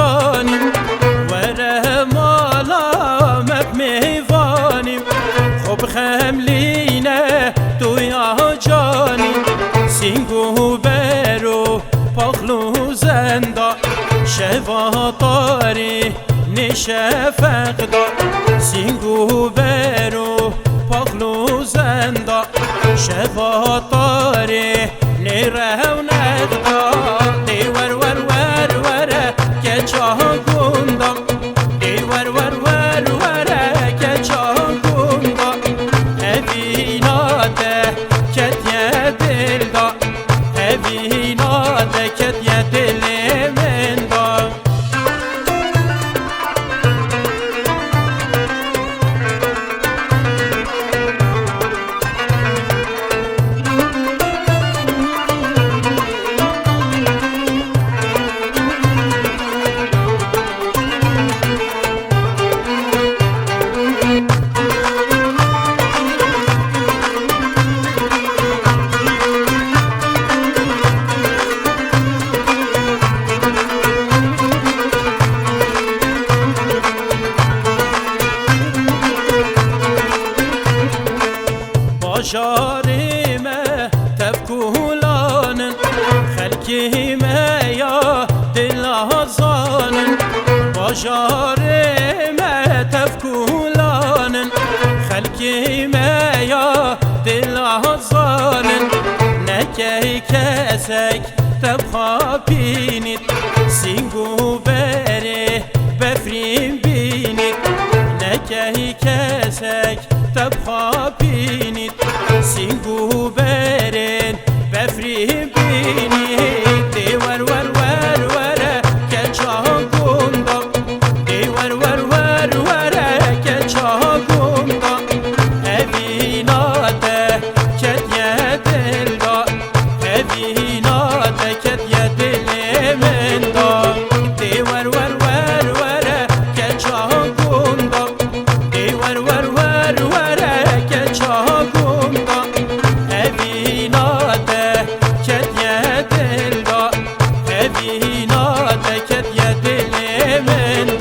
جانیم وره مالا مب میوانیم خب خملینه دویا جانیم سینگو برو پاخلو زندا شواتاری نشفقدا سینگو برو پاخلو زندا شواتاری نره و نقدا دی ور ور ور وره که چاه گندم دی ور ور ور وره که چاه گندم هبیناده کت یه دل دا هبیناده کت یه دل من دا باجارime tevkulanın Xelkime ya dilazanın Bajarime tevkulanın Xelkime ya dilazanın Nekey kesek tevha binit Singu beri befrim binit Nekey kesek tevha binit سینگو برن بفری بینید دی ور ور ور وره که چاه گندم دی ور ور ور وره که چاه گندم اویناده کت یه دل دا اویناده کت یه دل من دا دی ور ور ور وره که چاه گندم دی ور ور ور وره که چاه گندم اویناده کت یه دل دا اویناده کت یه دل من